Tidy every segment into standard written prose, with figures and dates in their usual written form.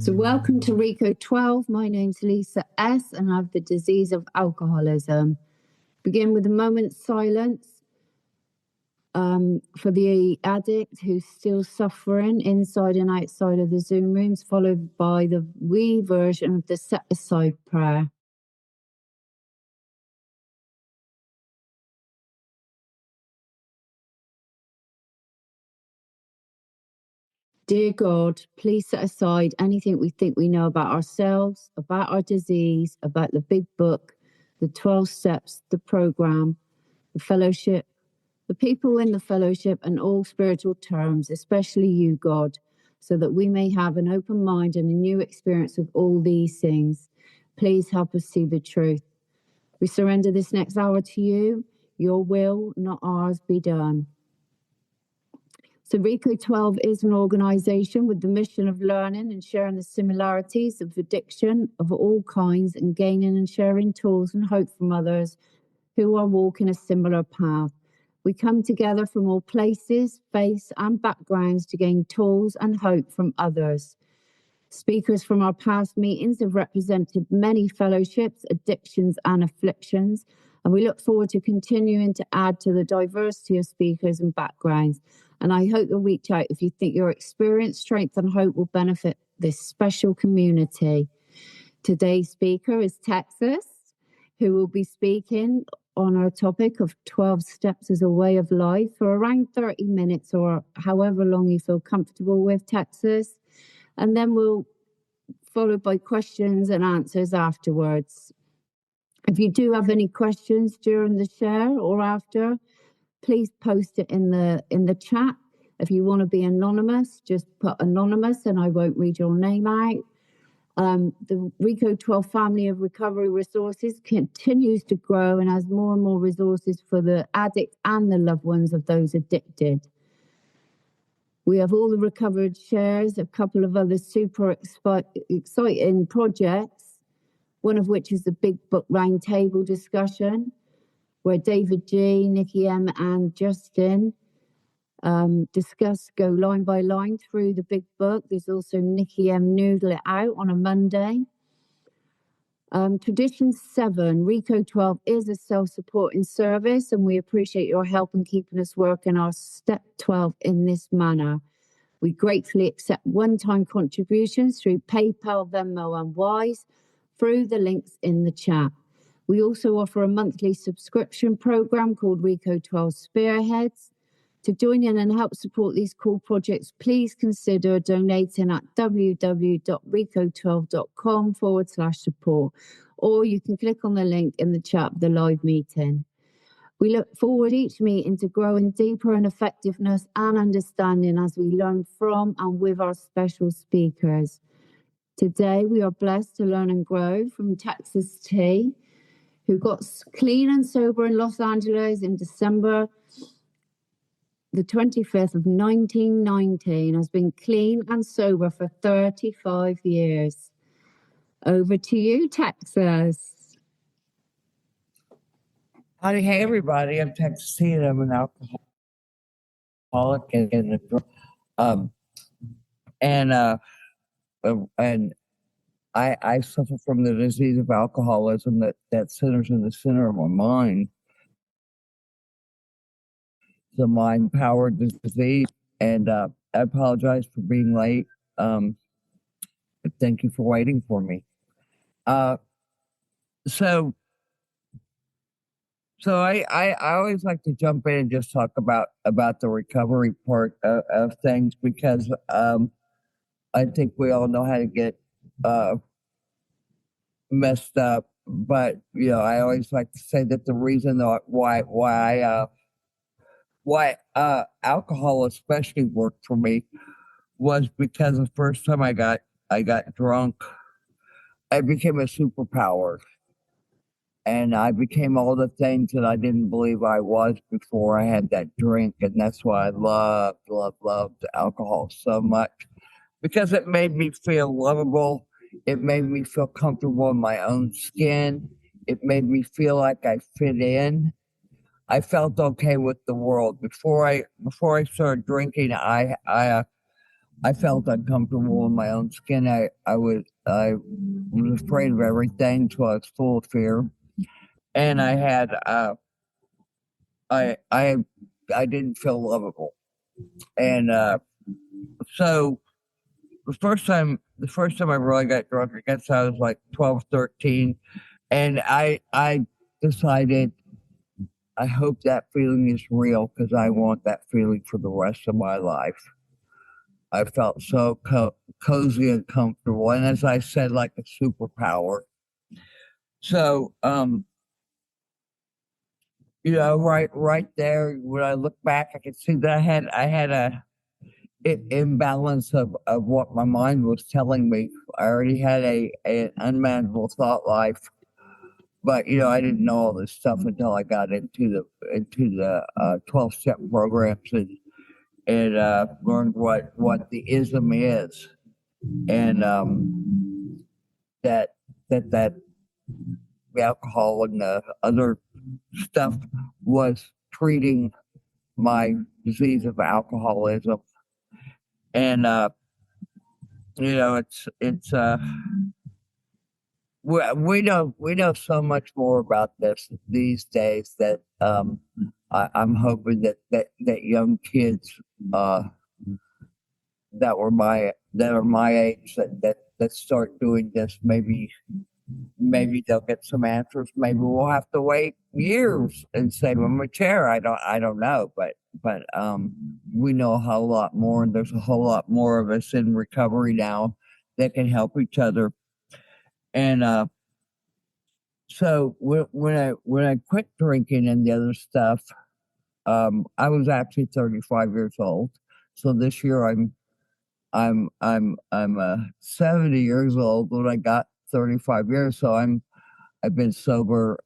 So welcome to Reco12. My name's Lisa.S and I have the disease of alcoholism. Begin with a moment's silence for the addict who's still suffering inside and outside of the Zoom rooms, followed by the we version of the set aside prayer. Dear God, please set aside anything we think we know about ourselves, about our disease, about the big book, the 12 steps, the program, the fellowship, the people in the fellowship, and all spiritual terms, especially you, God, so that we may have an open mind and a new experience of all these things. Please help us see the truth. We surrender this next hour to you. Your will, not ours, be done. So Reco12 is an organisation with the mission of learning and sharing the similarities of addiction of all kinds and gaining and sharing tools and hope from others who are walking a similar path. We come together from all places, faiths and backgrounds to gain tools and hope from others. Speakers from our past meetings have represented many fellowships, addictions and afflictions, and we look forward to continuing to add to the diversity of speakers and backgrounds. And I hope you'll reach out if you think your experience, strength and hope will benefit this special community. Today's speaker is Texas, who will be speaking on our topic of 12 steps as a way of life for around 30 minutes or however long you feel comfortable with, Texas. And then we'll follow by questions and answers afterwards. If you do have any questions during the share or after, please post it in the chat. If you want to be anonymous, just put anonymous and I won't read your name out. The Reco12 family of recovery resources continues to grow and has more and more resources for the addict and the loved ones of those addicted. We have all the recovered shares, a couple of other super exciting projects, one of which is the Big Book Roundtable discussion, where David G, Nikki M and Justin go line by line through the big book. There's also Nikki M Noodle It Out on a Monday. Tradition 7, Reco12 is a self-supporting service and we appreciate your help in keeping us working our step 12 in this manner. We gratefully accept one-time contributions through PayPal, Venmo and Wise through the links in the chat. We also offer a monthly subscription program called Reco12 Spearheads. To join in and help support these cool projects, please consider donating at www.reco12.com/support, or you can click on the link in the chat of the live meeting. We look forward each meeting to growing deeper in effectiveness and understanding as we learn from and with our special speakers. Today, we are blessed to learn and grow from Texas T, who got clean and sober in Los Angeles in December the 25th of 1919, has been clean and sober for 35 years. Over to you, Texas. Howdy, hey everybody, I'm Texas T and I'm an alcoholic and I suffer from the disease of alcoholism that centers in the center of my mind. The mind-powered disease, and I apologize for being late. Thank you for waiting for me. So I always like to jump in and just talk about the recovery part of things because I think we all know how to get messed up. But I always like to say that the reason why alcohol especially worked for me was because the first time I got drunk, I became a superpower. And I became all the things that I didn't believe I was before I had that drink. And that's why I loved alcohol so much. Because it made me feel lovable. It made me feel comfortable in my own skin. It made me feel like I fit in. I felt okay with the world. Before I started drinking, I I felt uncomfortable in my own skin. I was afraid of everything, so I was full of fear. And I had I I I didn't feel lovable. And so the first time I really got drunk, I guess I was like 12, 13. And I decided I hope that feeling is real because I want that feeling for the rest of my life. I felt so cozy and comfortable, and as I said, like a superpower. So, right there, when I look back, I can see that I had a imbalance of what my mind was telling me. I already had an unmanageable thought life, but I didn't know all this stuff until I got into the 12-step programs and learned what the ism is, and that that the alcohol and the other stuff was treating my disease of alcoholism. And it's we know so much more about this these days that I'm hoping that young kids uh, that are my age that start doing this, maybe they'll get some answers. Maybe we'll have to wait years and save them a chair. I don't know, but we know a whole lot more, and there's a whole lot more of us in recovery now that can help each other. And so when I quit drinking and the other stuff, I was actually 35 years old. So this year I'm 70 years old when I got 35 years. So I've been sober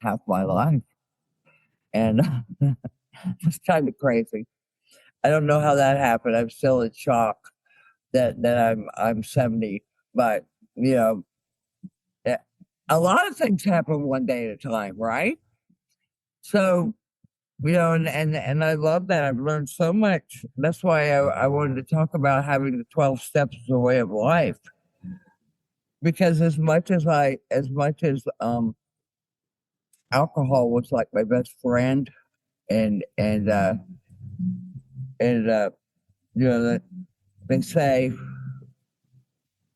half my life, and it's kind of crazy. I don't know how that happened. I'm still in shock that I'm 70, but you know, eh, a lot of things happen one day at a time, right? So and I love that. I've learned so much. That's why I wanted to talk about having the 12 steps as a way of life. Because as much as alcohol was like my best friend, and that they say,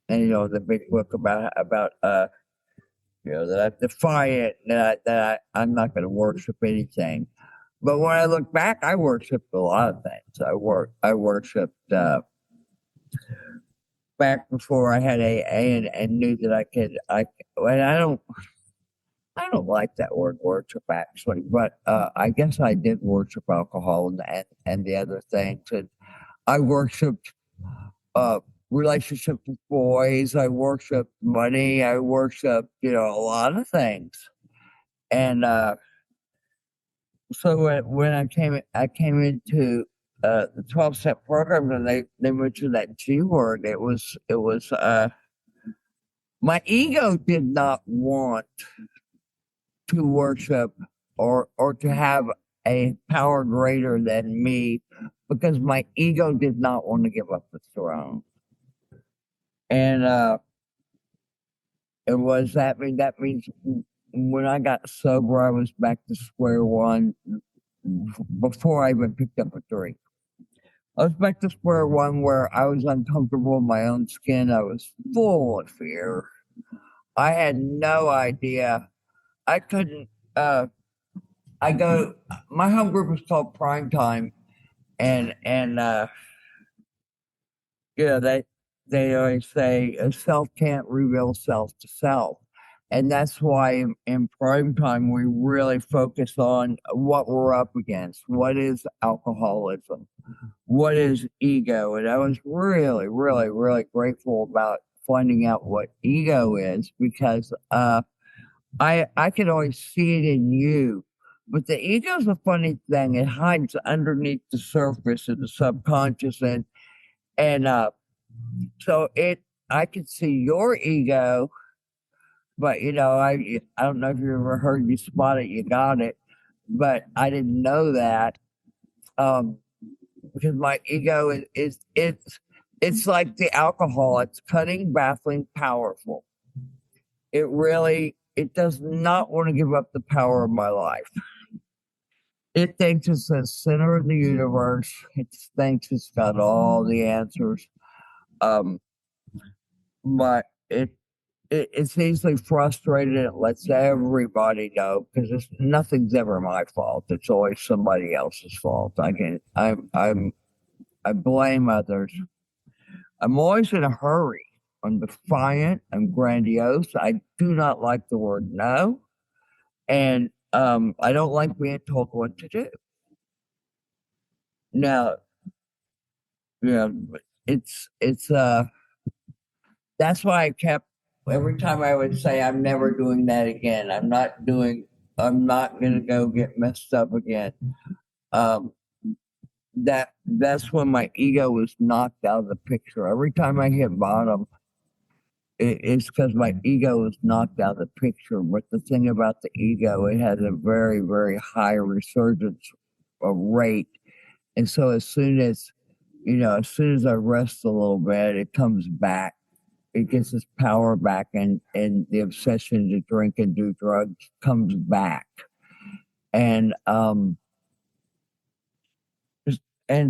and the big book about that I defy it, I'm not going to worship anything. But when I look back, I worshipped a lot of things. I worshipped back before I had AA, and knew that and I don't like that word worship actually, but I guess I did worship alcohol and the other things. And I worshipped uh, relationships with boys. I worshipped money. I worshipped a lot of things. And so when I came into the 12-step program, and they mentioned that G word. It was my ego did not want to worship or to have a power greater than me, because my ego did not want to give up the throne. And that means when I got sober, I was back to square one before I even picked up a drink. I was back to square one where I was uncomfortable in my own skin. I was full of fear. I had no idea. I couldn't I go my home group is called Prime Time, and they always say a self can't reveal self to self. And that's why in prime time we really focus on what we're up against. What is alcoholism? What is ego? And I was really, really, really grateful about finding out what ego is, because I can always see it in you. But the ego is a funny thing. It hides underneath the surface of the subconscious, and so I could see your ego, but I don't know if you ever heard you spot it, you got it, but I didn't know that. Um, because my ego it's like the alcohol. It's cunning, baffling, powerful. It does not want to give up the power of my life. It thinks it's the center of the universe. It thinks it's got all the answers. Um, but it's easily frustrated. It lets everybody know because nothing's ever my fault. It's always somebody else's fault. I blame others. I'm always in a hurry. I'm defiant. I'm grandiose. I do not like the word no, and I don't like being told what to do. Now, yeah, it's that's why I kept every time I would say I'm never doing that again. I'm not gonna go get messed up again. Um that's when my ego was knocked out of the picture. Every time I hit bottom, it's because my ego was knocked out of the picture. But the thing about the ego, it has a very, very high resurgence rate. And so as soon as I rest a little bit, it comes back. It gets its power back, and the obsession to drink and do drugs comes back. And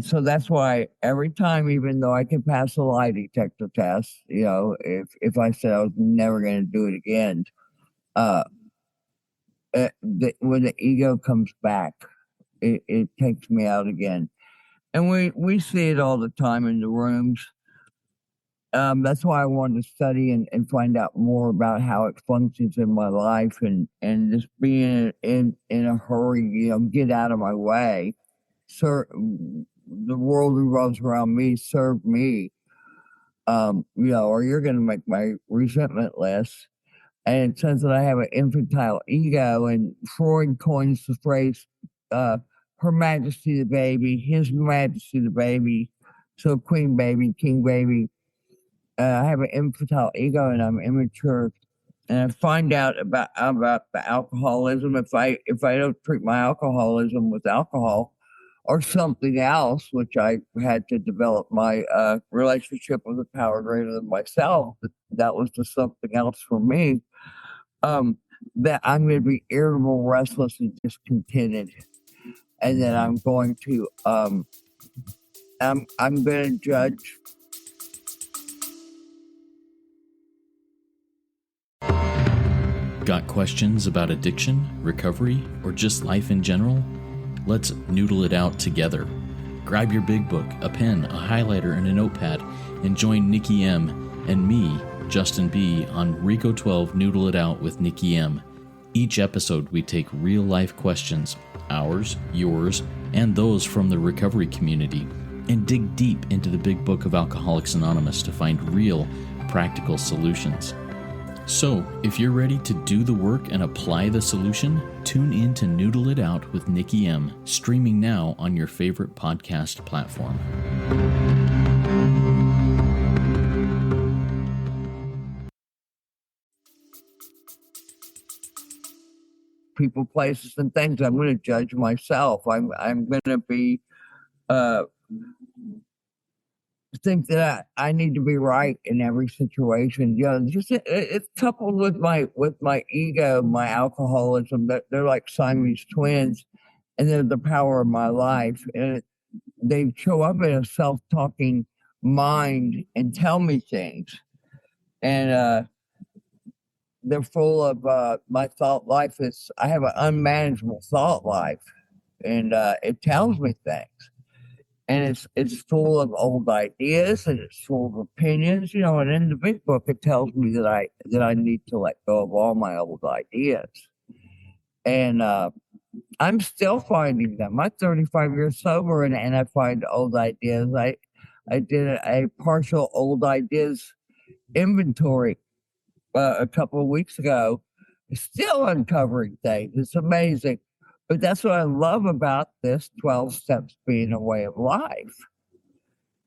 so that's why every time, even though I can pass a lie detector test, if I said I was never going to do it again, when the ego comes back, it takes me out again. And we see it all the time in the rooms. That's why I wanted to study and find out more about how it functions in my life, and just being in a hurry, get out of my way. The world revolves around me, serve me, or you're going to make my resentment less. And it says that I have an infantile ego, and Freud coins the phrase, Her Majesty the baby, His Majesty the baby, so Queen baby, King baby. I have an infantile ego, and I'm immature. And I find out about the alcoholism. If I don't treat my alcoholism with alcohol or something else, which I had to develop my relationship with a power greater than myself, that was the something else for me. That I'm going to be irritable, restless, and discontented, and then I'm going to I'm going to judge. Got questions about addiction, recovery, or just life in general? Let's noodle it out together. Grab your big book, a pen, a highlighter, and a notepad, and join Nikki M and me, Justin B, on Reco12 Noodle It Out with Nikki M. Each episode, we take real-life questions, ours, yours, and those from the recovery community, and dig deep into the big book of Alcoholics Anonymous to find real, practical solutions. So, if you're ready to do the work and apply the solution, tune in to Noodle It Out with Nikki M, streaming now on your favorite podcast platform. People, places, and things. I'm going to judge myself. I'm going to be think that I need to be right in every situation. Just it's coupled with my ego, my alcoholism. That they're like Siamese twins, and they're the power of my life. And they show up in a self-talking mind and tell me things, and they're full of my thought life. I have an unmanageable thought life, and it tells me things. And it's full of old ideas, and it's full of opinions, and in the big book it tells me that I need to let go of all my old ideas. And I'm still finding them. I'm 35 years sober, and I find old ideas. I did a partial old ideas inventory a couple of weeks ago, still uncovering things. It's amazing. But that's what I love about this 12 steps being a way of life.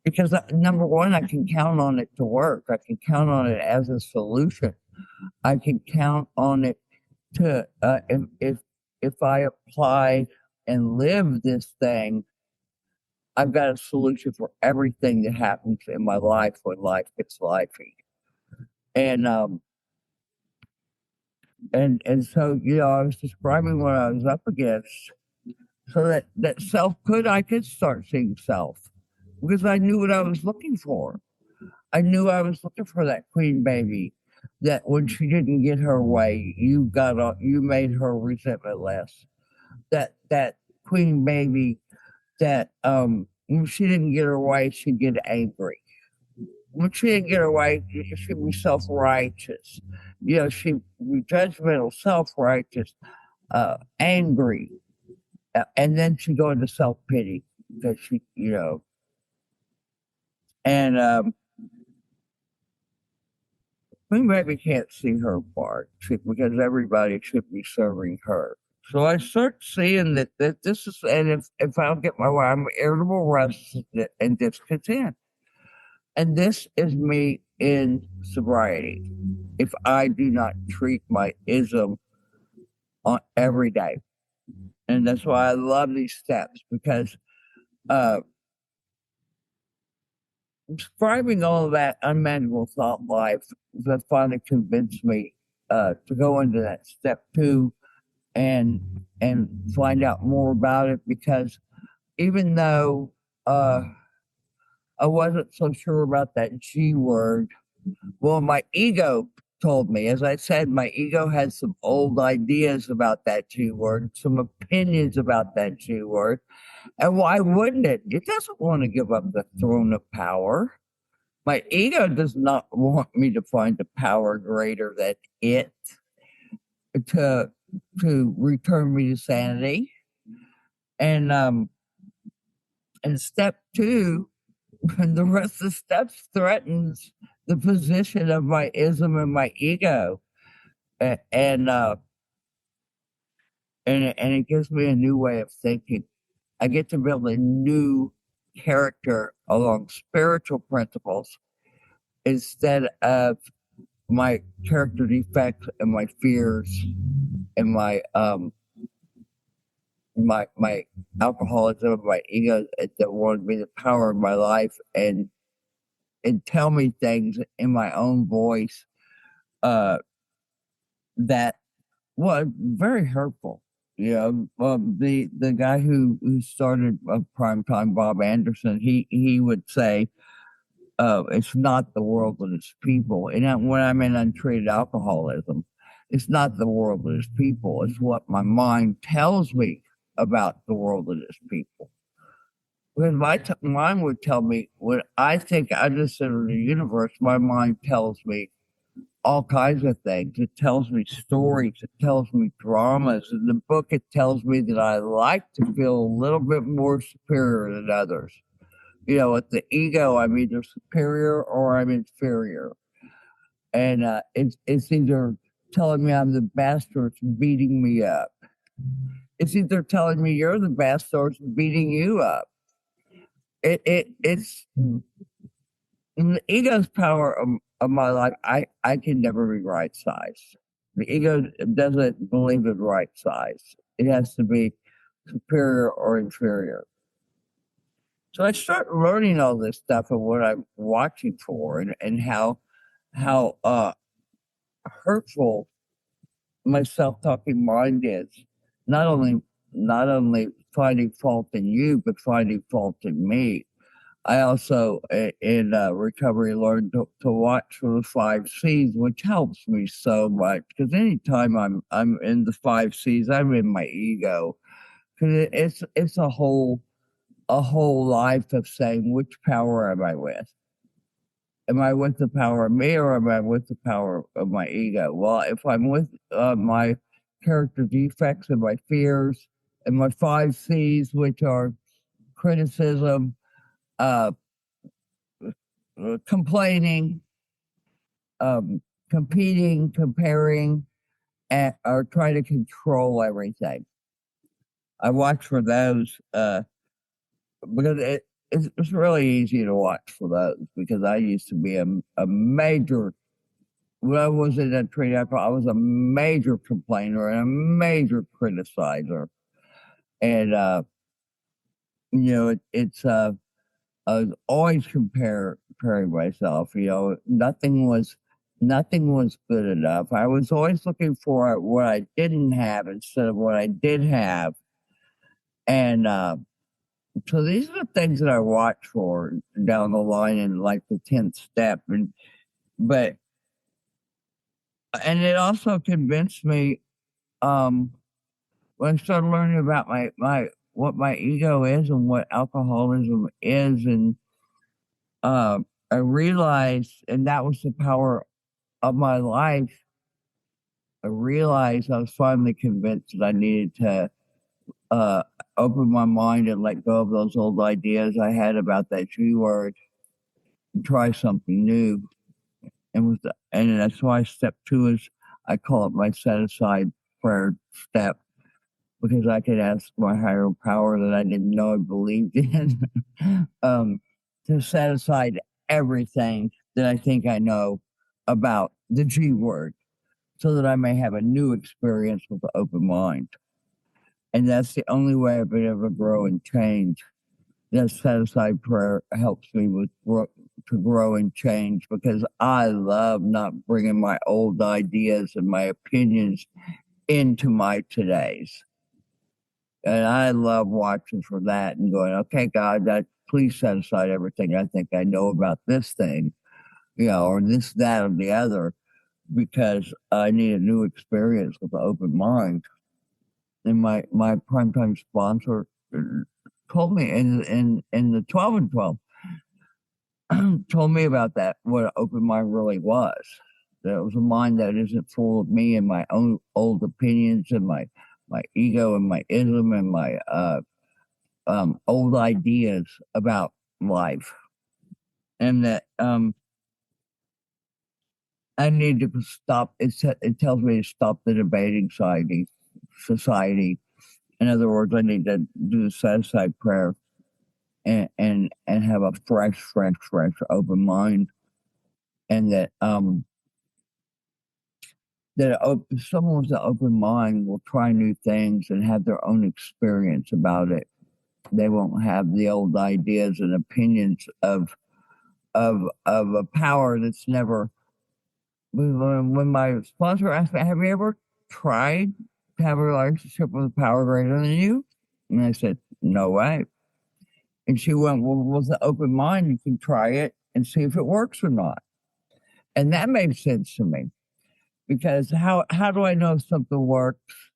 Because number one, I can count on it to work. I can count on it as a solution. I can count on it to, if I apply and live this thing, I've got a solution for everything that happens in my life when life gets lifey. And so, I was describing what I was up against, so that I could start seeing self, because I knew what I was looking for. I knew I was looking for that queen baby, that when she didn't get her way, you made her resentment less. That queen baby that when she didn't get her way, she'd get angry. When she didn't get her way, she'd be self-righteous. She'd be judgmental, self-righteous, angry, and then she'd go into self-pity because and Queen Baby can't see her part because everybody should be serving her. So I start seeing that this is, and if I don't get my way, I'm irritable, restless, and discontent. And this is me in sobriety. If I do not treat my ism on every day. And that's why I love these steps, because describing all of that unmanageable thought life that finally convinced me to go into that step 2 and find out more about it, because even though I wasn't so sure about that G word, well, my ego told me. As I said, my ego had some old ideas about that G word, some opinions about that G word. And why wouldn't it? It doesn't want to give up the throne of power. My ego does not want me to find a power greater than it to return me to sanity. And step 2, and the rest of the steps threatens the position of my ism and my ego, and it gives me a new way of thinking. I get to build a new character along spiritual principles instead of my character defects and my fears and my alcoholism, my ego that wanted to be the power of my life and tell me things in my own voice that was very hurtful. The guy who started Primetime, Bob Anderson, he would say, it's not the world and its people. And when I'm in untreated alcoholism, it's not the world and its people. It's what my mind tells me about the world and its people. Because my mind would tell me, when I think I just enter the universe, my mind tells me all kinds of things. It tells me stories. It tells me dramas. In the book, it tells me that I like to feel a little bit more superior than others. With the ego, I'm either superior or I'm inferior. And it's either telling me I'm the best or it's beating me up. It's either telling me you're the best or it's beating you up. It's the ego's power of my life. I can never be right size. The ego doesn't believe in right size. It has to be superior or inferior. So I start learning all this stuff and what I'm watching for, and how hurtful my self-talking mind is. Not only finding fault in you, but finding fault in me. I also, in recovery, learned to watch for the 5 C's, which helps me so much. Because anytime I'm in the 5 C's, I'm in my ego. Because it's a whole life of saying, which power am I with? Am I with the power of me, or am I with the power of my ego? Well, if I'm with my character defects and my fears and my 5 C's, which are criticism, complaining, competing, comparing, or trying to control everything. I watch for those because it's really easy to watch for those, because I used to be a major, when I was in that trade, I was a major complainer and a major criticizer. And it's I was always comparing myself. Nothing was good enough. I was always looking for what I didn't have instead of what I did have, and so these are the things that I watch for down the line in like the 10th step, but it also convinced me when I started learning about my what my ego is and what alcoholism is, and I realized, and that was the power of my life. I realized I was finally convinced that I needed to open my mind and let go of those old ideas I had about that G word and try something new. And that's why step 2 is, I call it my set aside prayer step, because I could ask my higher power that I didn't know I believed in to set aside everything that I think I know about the G word, so that I may have a new experience with an open mind. And that's the only way I've been able to grow and change. That set aside prayer helps me to grow and change, because I love not bringing my old ideas and my opinions into my todays. And I love watching for that and going, okay, God, please set aside everything I think I know about this thing, or this, that, or the other, because I need a new experience with an open mind. And my primetime sponsor told me in the 12 and 12 told me about that, what an open mind really was. That it was a mind that isn't full of me and my own old opinions and my ego and my ism and my old ideas about life. And that I need to stop. It tells me to stop the debating society. In other words, I need to do the set aside prayer and have a fresh open mind. And that someone with an open mind will try new things and have their own experience about it. They won't have the old ideas and opinions of a power that's never. When my sponsor asked me, "Have you ever tried to have a relationship with a power greater than you?" And I said, "No way." And she went, "Well, with an open mind, you can try it and see if it works or not." And that made sense to me, because how do I know if something works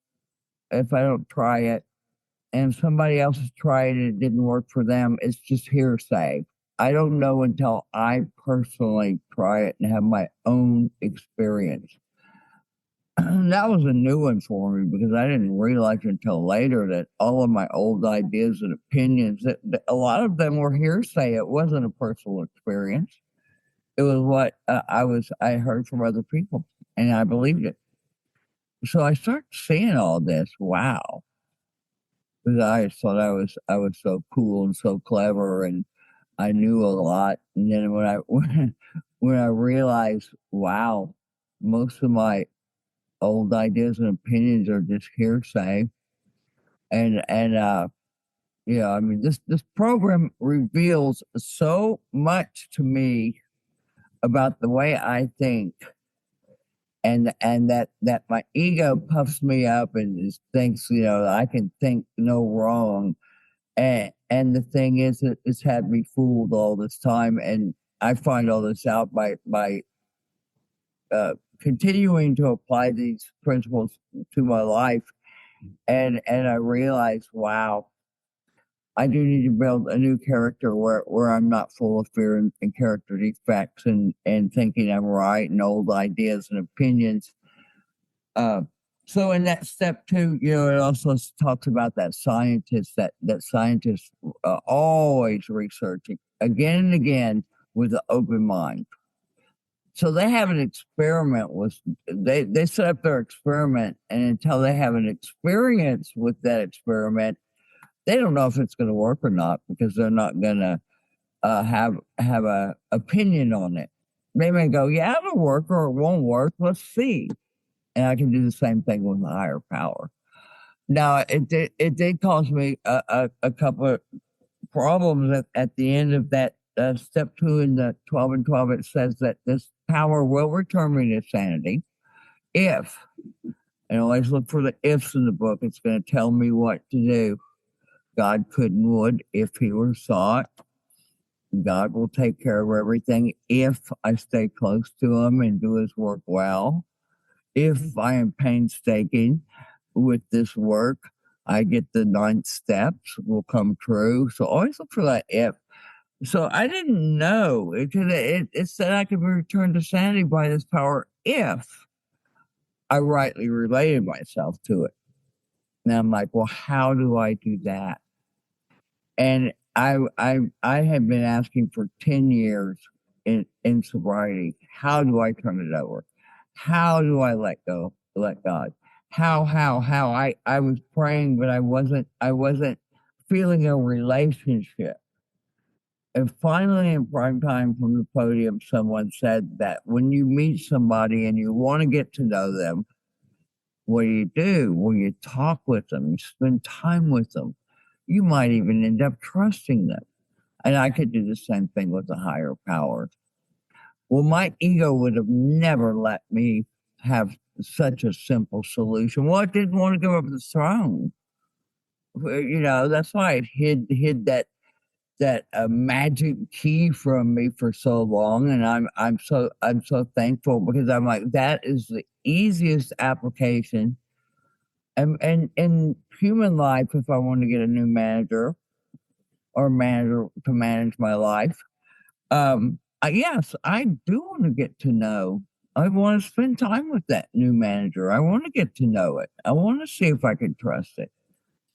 if I don't try it? And if somebody else has tried it and it didn't work for them, it's just hearsay. I don't know until I personally try it and have my own experience. That was a new one for me, because I didn't realize until later that all of my old ideas and opinions, that a lot of them were hearsay. It wasn't a personal experience. It was what I heard from other people, and I believed it. So I started seeing all this. Wow. Because I thought I was so cool and so clever, and I knew a lot. And then when I realized, wow, most of my old ideas and opinions are just hearsay, and I mean, this program reveals so much to me about the way I think, and that my ego puffs me up and just thinks, I can think no wrong. And the thing is, it's had me fooled all this time, and I find all this out by continuing to apply these principles to my life, and I realize, wow, I do need to build a new character where I'm not full of fear and character defects and thinking I'm right and old ideas and opinions. So in that step 2, it also talks about that scientists always researching again and again with an open mind. So they have an experiment they set up their experiment, and until they have an experience with that experiment, they don't know if it's going to work or not, because they're not going to have a opinion on it. They may go, yeah, it'll work or it won't work. Let's see. And I can do the same thing with a higher power. Now, it did cause me a couple of problems at the end of that step 2 in the 12 and 12, it says that this power will return me to sanity if, and always look for the ifs in the book. It's going to tell me what to do. God could and would if he were sought. God will take care of everything if I stay close to him and do his work well. If I am painstaking with this work, I get the 9 steps will come true. So always look for that if. So I didn't know. It said I could be returned to sanity by this power if I rightly related myself to it. And I'm like, well, how do I do that? And I have been asking for 10 years in sobriety, how do I turn it over? How do I let God? How? I was praying, but I wasn't feeling a relationship. And finally, in prime time from the podium, someone said that when you meet somebody and you want to get to know them, what do? Well, you talk with them, you spend time with them. You might even end up trusting them. And I could do the same thing with a higher power. Well, my ego would have never let me have such a simple solution. Well, I didn't want to give up the throne. That's why it hid that magic key from me for so long. And I'm so thankful, because I'm like, that is the easiest application. And in human life, if I want to get a new manager or manager to manage my life, yes, I do want to get to know. I want to spend time with that new manager. I want to get to know it. I want to see if I can trust it.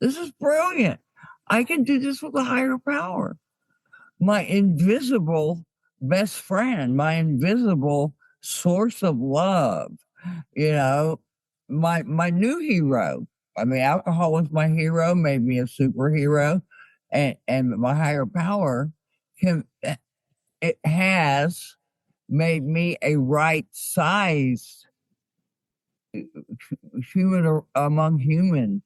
This is brilliant. I can do this with a higher power. My invisible best friend, my invisible source of love, my new hero. I mean, alcohol was my hero, made me a superhero, and my higher power it has made me a right-sized human among human,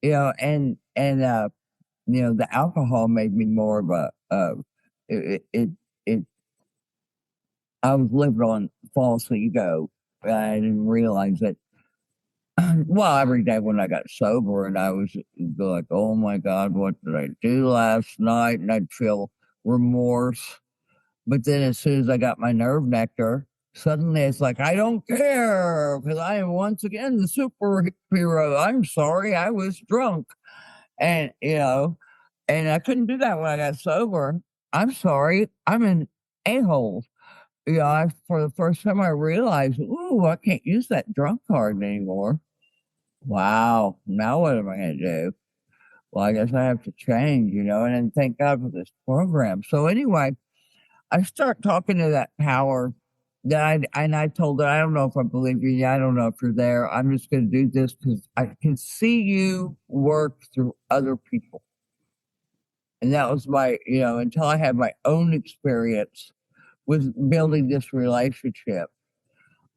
and the alcohol made me more of it. I was living on false ego. I didn't realize that. Well, every day when I got sober, and I was like, oh my God, what did I do last night? And I'd feel remorse. But then as soon as I got my nerve nectar, suddenly it's like, I don't care, because I am once again the superhero. I'm sorry, I was drunk. And, and I couldn't do that when I got sober. I'm sorry, I'm an a-hole. For the first time I realized, ooh, I can't use that drunk card anymore. Wow, now what am I going to do? Well, I guess I have to change, and then thank God for this program. So anyway, I start talking to that power that I told her, I don't know if I believe you. I don't know if you're there. I'm just going to do this because I can see you work through other people. And that was my, until I had my own experience with building this relationship,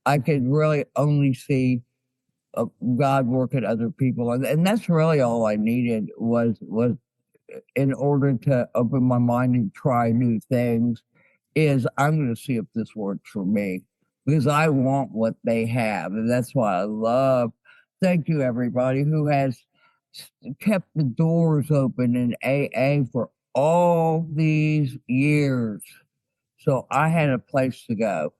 I could really only see God work at other people. And that's really all I needed was in order to open my mind and try new things, is I'm going to see if this works for me, because I want what they have. And that's why I love, thank you everybody who has kept the doors open in AA for all these years. So I had a place to go.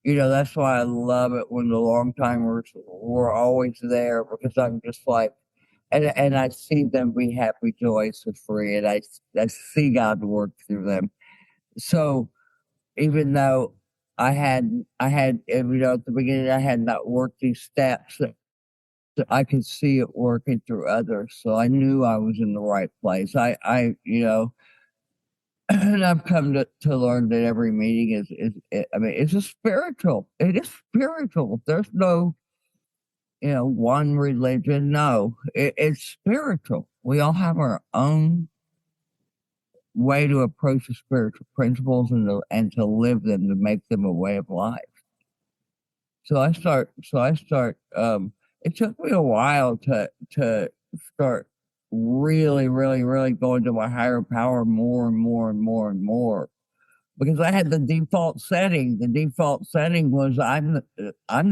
That's why I love it when the long timers were always there, because I'm just like, and I see them be happy, joyous, and free, and I see God work through them. So even though I had, at the beginning, I had not worked these steps, I could see it working through others. So I knew I was in the right place. And I've come to learn that every meeting it's a spiritual. It is spiritual. There's no, one religion. No, it's spiritual. We all have our own way to approach the spiritual principles and to live them, to make them a way of life. So I start. It took me a while to start really, really, really going to my higher power more and more and more and more. Because I had the default setting. The default setting was I'm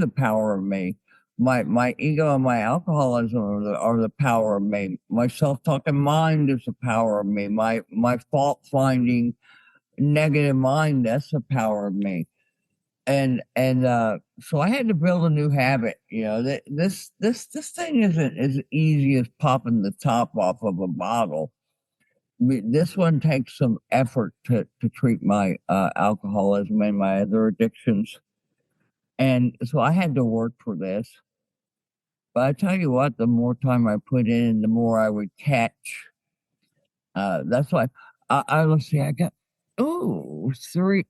the power of me. My ego and my alcoholism are the power of me. My self-talking mind is the power of me. My fault-finding negative mind, that's the power of me. And so I had to build a new habit. You know, this thing isn't as easy as popping the top off of a bottle. This one takes some effort to treat my alcoholism and my other addictions. And so I had to work for this. But I tell you what, the more time I put in, the more I would catch. That's why let's see, I got, three,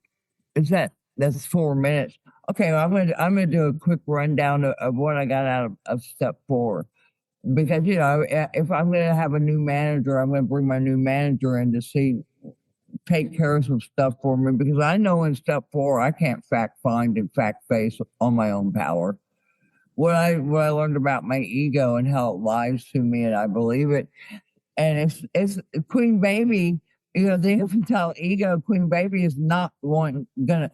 that's 4 minutes. Okay, well, I'm gonna do a quick rundown of what I got out of step 4. Because, you know, if I'm going to have a new manager, I'm going to bring my new manager in to take care of some stuff for me. Because I know in step 4, I can't fact find and fact face on my own power. What I learned about my ego and how it lies to me, and I believe it. And it's Queen Baby, you know, the infantile ego, Queen Baby is not gonna.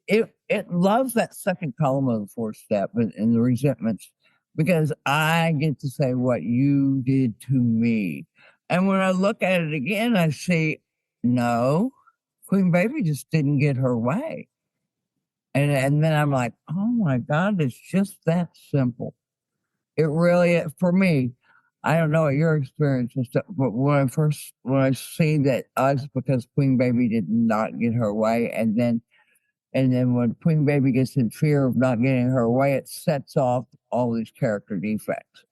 It loves that second column of the 4th step and the resentments, because I get to say what you did to me. And when I look at it again, I see, no, Queen Baby just didn't get her way. And then I'm like, oh my God, it's just that simple. It really, for me, I don't know what your experience was, but when I see that it's because Queen Baby did not get her way, and then when Queen Baby gets in fear of not getting her way, it sets off all these character defects.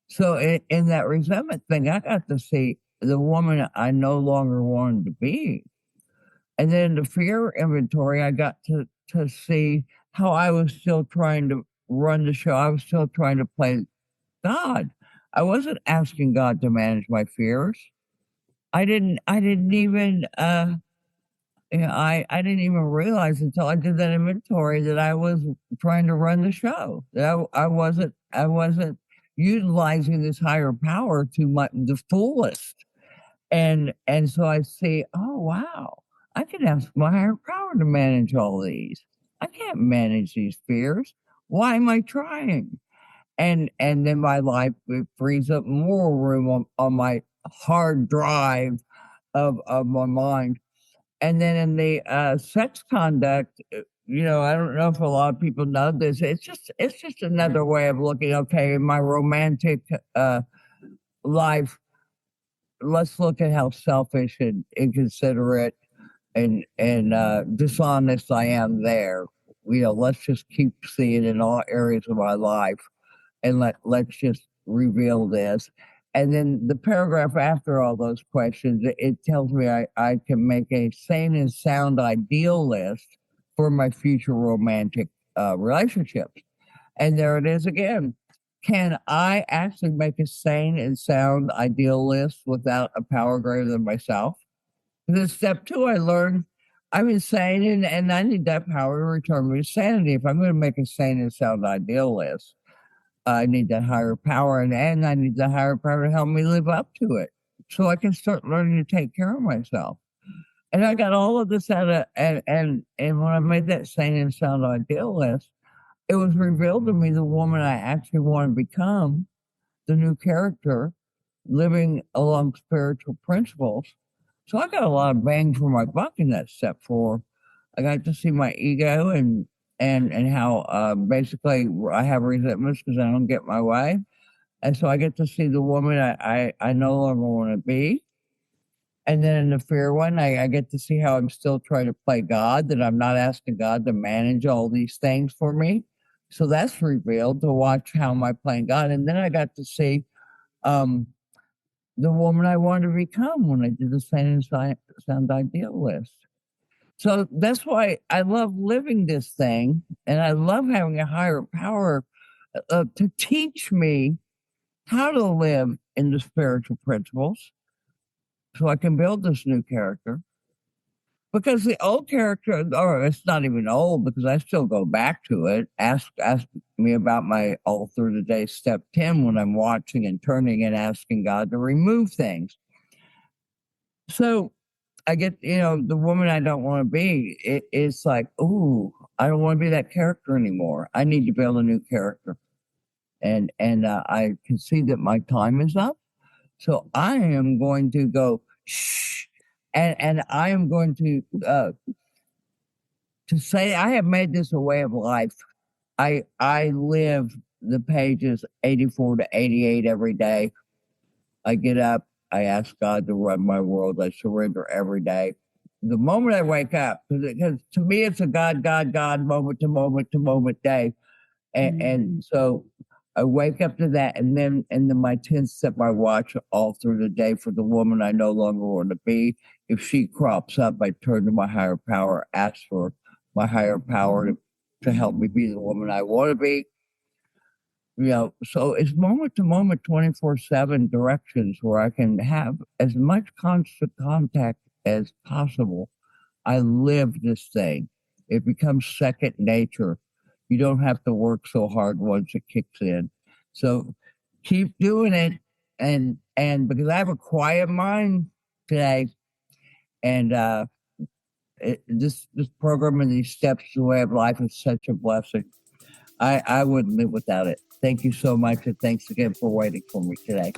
So in that resentment thing, I got to see the woman I no longer wanted to be. And then in the fear inventory, I got to see how I was still trying to run the show. I was still trying to play God. I wasn't asking God to manage my fears. I didn't even I didn't even realize until I did that inventory that I was trying to run the show. That I wasn't utilizing this higher power to the fullest. And so I see, oh wow, I can ask my higher power to manage all these. I can't manage these fears. Why am I trying? And then my life, it frees up more room on my hard drive of my mind. And then in the sex conduct, you know, I don't know if a lot of people know this. It's just another way of looking. Okay, in my romantic life, let's look at how selfish and inconsiderate and dishonest I am there. You know, let's just keep seeing in all areas of my life, and let's just reveal this. And then the paragraph after all those questions, it tells me I can make a sane and sound ideal list for my future romantic relationships. And there it is again. Can I actually make a sane and sound ideal list without a power greater than myself? Then step 2, I learned I'm insane and I need that power to return me to sanity. If I'm going to make a sane and sound ideal list, I need that higher power, and I need the higher power to help me live up to it, so I can start learning to take care of myself. And I got all of this out of, and when I made that sane and sound ideal list, it was revealed to me the woman I actually want to become, the new character, living along spiritual principles. So I got a lot of bang for my buck in that step 4. I got to see my ego and how basically I have resentments because I don't get my way. And so I get to see the woman I no longer want to be. And then in the fear one, I get to see how I'm still trying to play God, that I'm not asking God to manage all these things for me. So that's revealed, to watch how am I playing God. And then I got to see the woman I wanted to become when I did the sane and sound ideal list. So that's why I love living this thing, and I love having a higher power to teach me how to live in the spiritual principles so I can build this new character. Because the old character, or it's not even old because I still go back to it. Ask me about my all through the day step 10 when I'm watching and turning and asking God to remove things. So I get, the woman I don't want to be, it's like, ooh, I don't want to be that character anymore. I need to build a new character. And I can see that my time is up. So I am going to go, shh, and I am going to say I have made this a way of life. I live the pages 84 to 88 every day. I get up, I ask God to run my world. I surrender every day. The moment I wake up, because to me it's a God, moment to moment day. And so I wake up to that, and then my 10th step I watch all through the day for the woman I no longer want to be. If she crops up, I turn to my higher power, ask for my higher power to help me be the woman I want to be. So it's moment to moment, 24/7 directions where I can have as much constant contact as possible. I live this thing. It becomes second nature. You don't have to work so hard once it kicks in. So keep doing it. And because I have a quiet mind today, and this program and these steps to the way of life is such a blessing. I wouldn't live without it. Thank you so much, and thanks again for waiting for me today.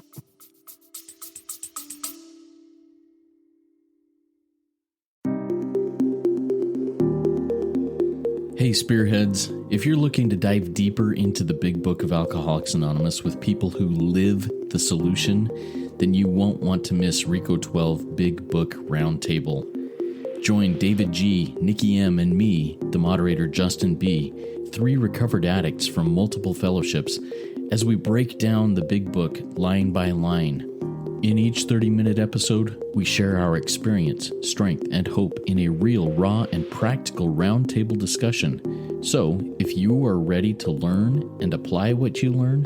Hey, Spearheads, if you're looking to dive deeper into the big book of Alcoholics Anonymous with people who live the solution, then you won't want to miss Reco12 Big Book Roundtable. Join David G., Nikki M., and me, the moderator Justin B., 3 recovered addicts from multiple fellowships, as we break down the big book line by line. In each 30-minute episode, we share our experience, strength, and hope in a real, raw, and practical roundtable discussion. So, if you are ready to learn and apply what you learn,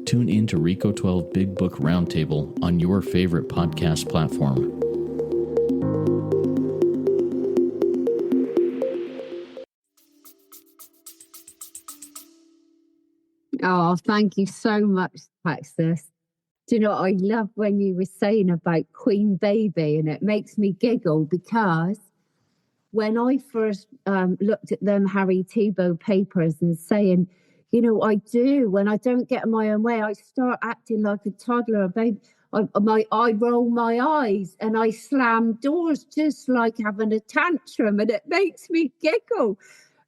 tune in to Reco12 Big Book Roundtable on your favorite podcast platform. Oh, thank you so much, Texas. Do you know, I love when you were saying about Queen Baby, and it makes me giggle because when I first looked at them Harry Tebow papers and saying, I do, when I don't get my own way, I start acting like a toddler. I roll my eyes and I slam doors just like having a tantrum, and it makes me giggle.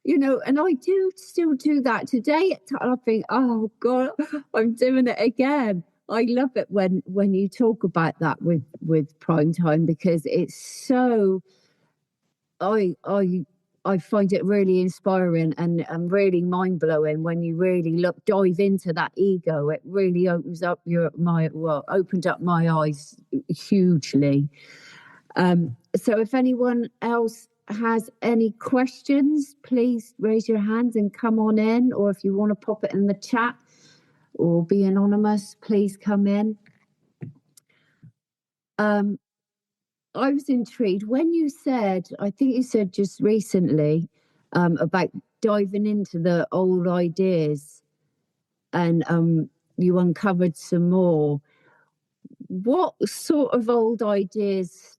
And I do still do that today. I think, oh God, I'm doing it again. I love it when you talk about that with prime time, because it's so. I find it really inspiring and really mind blowing when you really dive into that ego. It really opens up opened up my eyes hugely. So if anyone else has any questions, please raise your hands and come on in, or if you want to pop it in the chat or be anonymous, please come in. I was intrigued when you said, I think you said just recently, about diving into the old ideas, and you uncovered some more. What sort of old ideas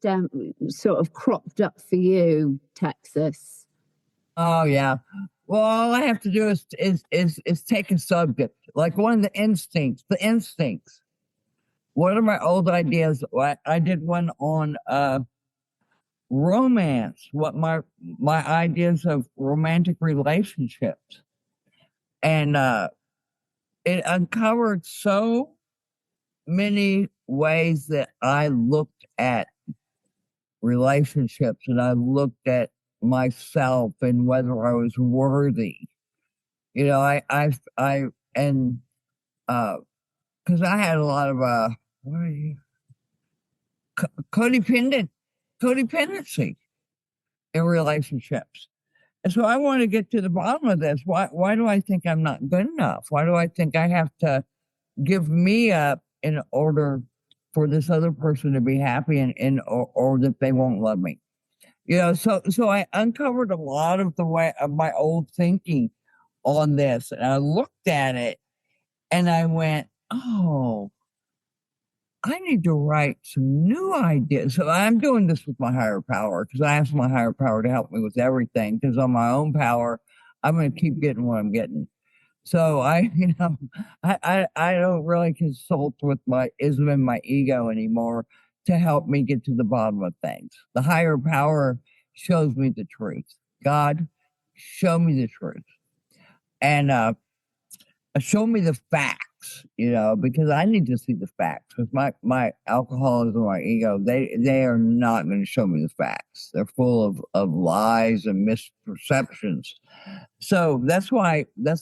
sort of cropped up for you, Texas? Oh yeah. Well, all I have to do is take a subject, like one of the instincts. One of my old ideas, I did one on romance, what my ideas of romantic relationships. And it uncovered so many ways that I looked at relationships, and I looked at myself and whether I was worthy. Because I had a lot of codependency in relationships. And so I want to get to the bottom of this. Why do I think I'm not good enough? Why do I think I have to give me up in order for this other person to be happy or that they won't love me? So I uncovered a lot of the way of my old thinking on this, and I looked at it and I went, oh, I need to write some new ideas. So I'm doing this with my higher power because I asked my higher power to help me with everything, because on my own power, I'm going to keep getting what I'm getting. So I don't really consult with my ism and my ego anymore to help me get to the bottom of things. The higher power shows me the truth. God, show me the truth. And show me the facts, because I need to see the facts. Because my alcoholism, my ego, they are not going to show me the facts. They're full of lies and misperceptions. So that's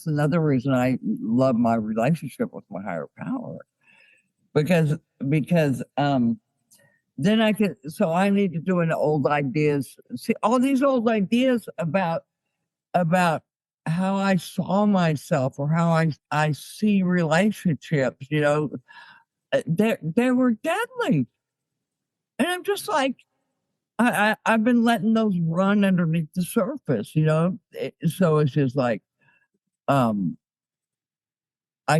another reason I love my relationship with my higher power. Because then I need to do an old ideas. See, all these old ideas about how I saw myself or how I see relationships, they were deadly. And I'm just like, I've been letting those run underneath the surface, so it's just like, I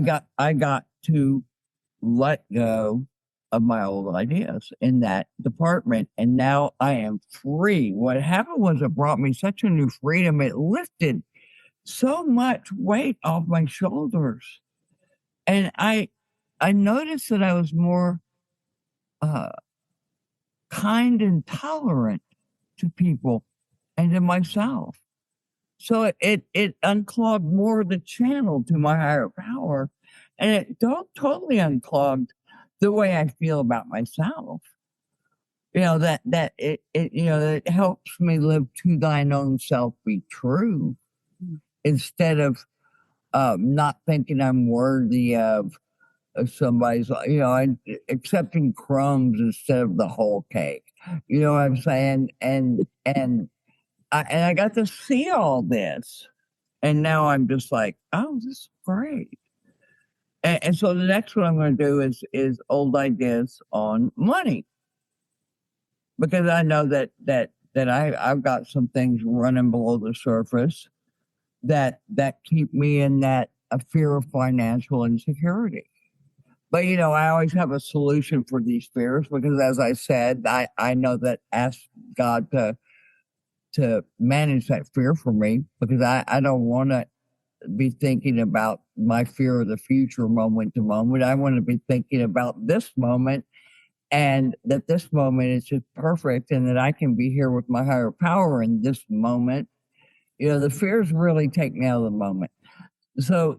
got to let go of my old ideas in that department, and now I am free. What happened was it brought me such a new freedom. It lifted so much weight off my shoulders. And I noticed that I was more kind and tolerant to people and to myself. So it unclogged more of the channel to my higher power, and it totally unclogged the way I feel about myself. That it helps me live to thine own self be true, instead of not thinking I'm worthy of somebody's, accepting crumbs instead of the whole cake. You know what I'm saying? And I got to see all this, and now I'm just like, oh, this is great. And so the next one I'm going to do is old ideas on money, because I know that I've got some things running below the surface that keep me in that a fear of financial insecurity. But I always have a solution for these fears, because, as I said, I know that ask God to manage that fear for me, because I don't want to be thinking about my fear of the future moment to moment. I want to be thinking about this moment, and that this moment is just perfect, and that I can be here with my higher power in this moment. The fears really take me out of the moment. So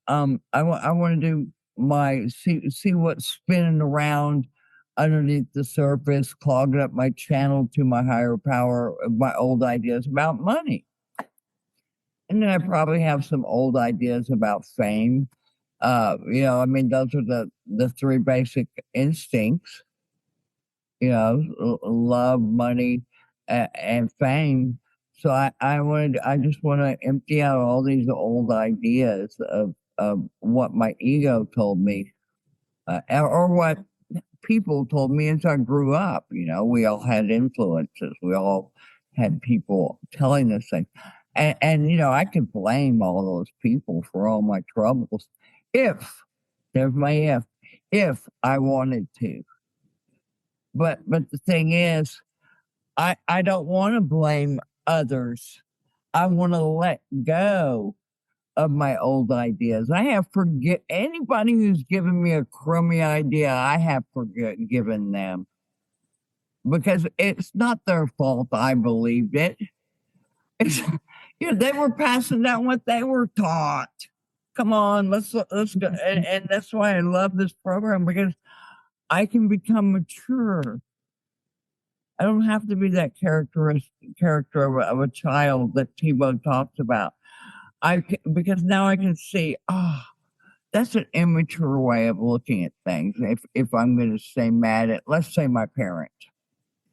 I want to do my see what's spinning around underneath the surface, clogging up my channel to my higher power, my old ideas about money. And then I probably have some old ideas about fame. Those are the three basic instincts, love, money, and fame. So I just want to empty out all these old ideas of what my ego told me, or what people told me as I grew up. We all had influences. We all had people telling us things. And I could blame all those people for all my troubles there's my if I wanted to. But the thing is, I don't want to blame others. I want to let go of my old ideas. I have forget anybody who's given me a crummy idea. I have forgiven them, because it's not their fault. I believed it. It's, they were passing down what they were taught. Come on, let's go. And that's why I love this program, because I can become mature. I don't have to be that character of a child that Tebow talks about. Because now I can see, that's an immature way of looking at things. If I'm going to stay mad at, let's say, my parents,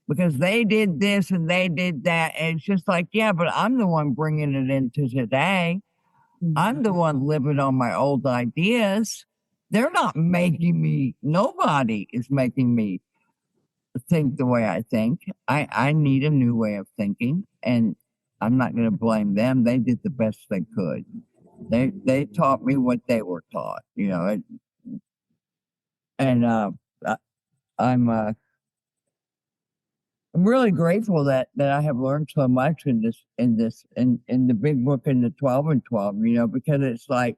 because they did this and they did that, and it's just like, yeah, but I'm the one bringing it into today. I'm the one living on my old ideas. They're not making me. Nobody is making me. think the way I think. I need a new way of thinking, and I'm not going to blame them. They did the best they could. They taught me what they were taught, and I- I'm really grateful that I have learned so much in the big book in the 12 and 12, because it's like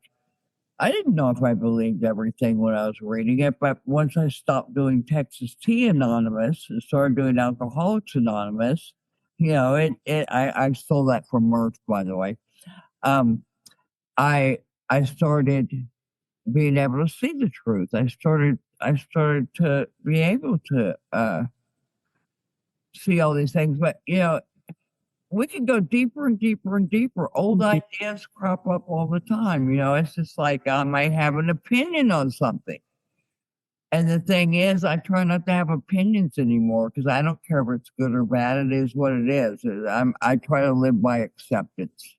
I didn't know if I believed everything when I was reading it, but once I stopped doing Texas Tea Anonymous and started doing Alcoholics Anonymous, I stole that from Murph, by the way. I I started being able to see the truth. I started to be able to see all these things, but we can go deeper and deeper and deeper. Old ideas crop up all the time. It's just like I might have an opinion on something. And the thing is, I try not to have opinions anymore because I don't care if it's good or bad. It is what it is. I try to live by acceptance.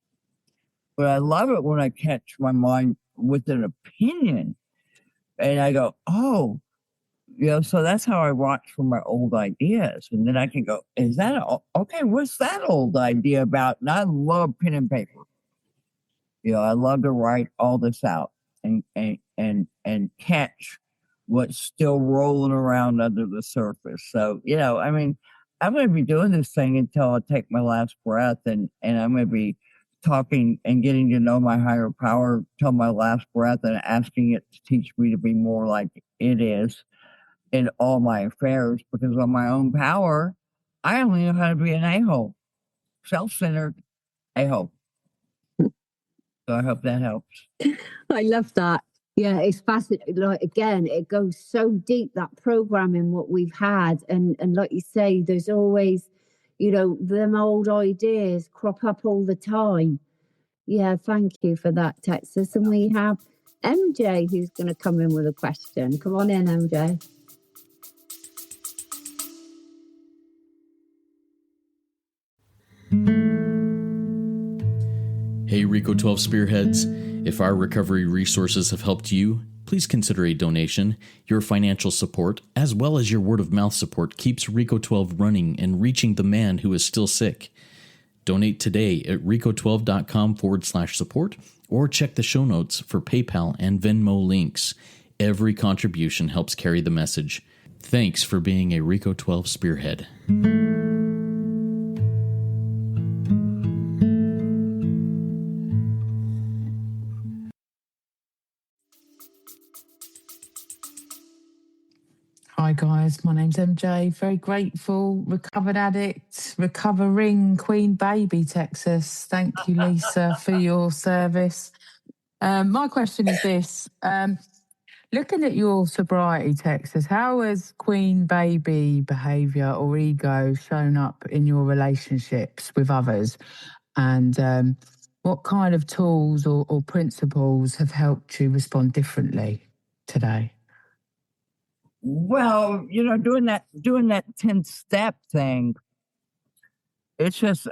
But I love it when I catch my mind with an opinion and I go, oh, so that's how I watch for my old ideas. And then I can go, is that okay? What's that old idea about? And I love pen and paper. I love to write all this out and catch what's still rolling around under the surface. So, I'm going to be doing this thing until I take my last breath, and I'm going to be talking and getting to know my higher power till my last breath and asking it to teach me to be more like it is in all my affairs, because on my own power, I only know how to be an a-hole, self-centered a-hole. So I hope that helps. I love that. Yeah, it's fascinating. Like, again, it goes so deep, that programming, what we've had. And like you say, there's always, them old ideas crop up all the time. Yeah, thank you for that, Texas. And we have MJ who's going to come in with a question. Come on in, MJ. Hey, Reco12 Spearheads. If our recovery resources have helped you, please consider a donation. Your financial support, as well as your word of mouth support, keeps Reco12 running and reaching the man who is still sick. Donate today at reco12.com/support or check the show notes for PayPal and Venmo links. Every contribution helps carry the message. Thanks for being a Reco12 Spearhead. Hi guys, my name's MJ. Very grateful, recovered addict, recovering Queen Baby, Texas. Thank you, Lisa, for your service. My question is this. Looking at your sobriety, Texas, how has Queen Baby behaviour or ego shown up in your relationships with others? And what kind of tools or principles have helped you respond differently today? Well, doing that 10-step thing, it just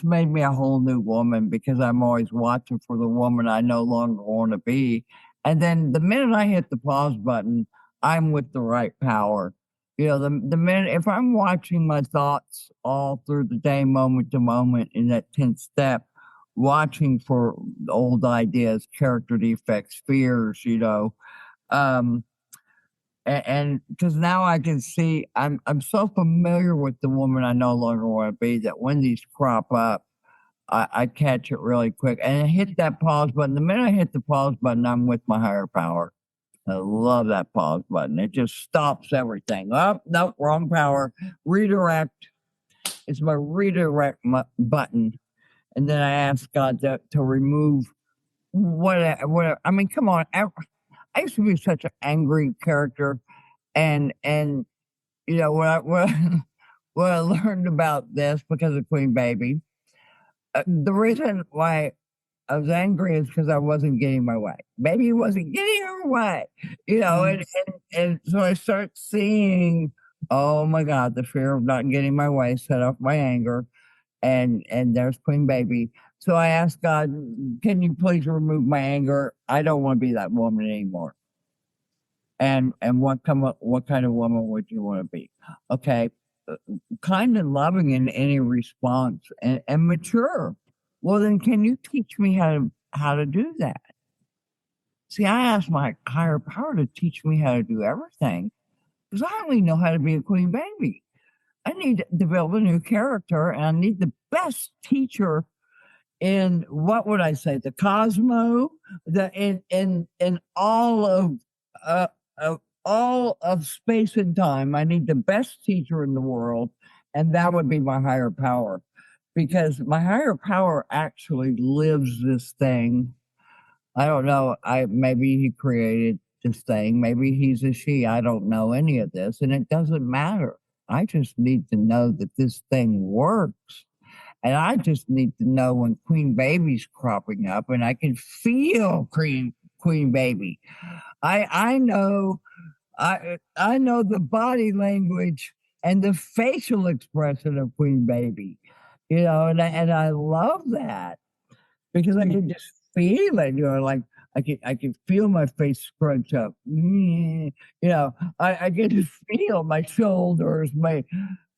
made me a whole new woman, because I'm always watching for the woman I no longer want to be. And then the minute I hit the pause button, I'm with the right power. The minute, if I'm watching my thoughts all through the day, moment to moment, in that 10th step, watching for old ideas, character defects, fears, and because now I can see, I'm so familiar with the woman I no longer want to be, that when these crop up, I catch it really quick and I hit that pause button. The minute I hit the pause button, I'm with my higher power. I love that pause button. It just stops everything. Oh, nope, wrong power. Redirect. It's my redirect button. And then I ask God to remove whatever. I mean, come on. I used to be such an angry character. And when I learned about this because of Queen Baby, the reason why I was angry is because I wasn't getting my way. Baby wasn't getting her way, and so I start seeing, oh my God, the fear of not getting my way set off my anger, and there's Queen Baby. So I asked God, can you please remove my anger? I don't want to be that woman anymore. And what kind of woman would you want to be? Okay, kind and loving in any response, and mature. Well, then, can you teach me how to do that? See, I asked my higher power to teach me how to do everything because I only know how to be a queen baby. I need to develop a new character, and I need the best teacher in, what would I say, the cosmo, in uh, all of space and time. I need the best teacher in the world, and that would be my higher power, because my higher power actually lives this thing. I don't know. Maybe he created this thing. Maybe he's a she. I don't know any of this, and it doesn't matter. I just need to know that this thing works. And I just need to know when queen baby's cropping up, and I can feel queen baby. I know I know the body language and the facial expression of queen baby, and I love that because I can just feel it, like I can feel my face scrunch up. I can just feel my shoulders,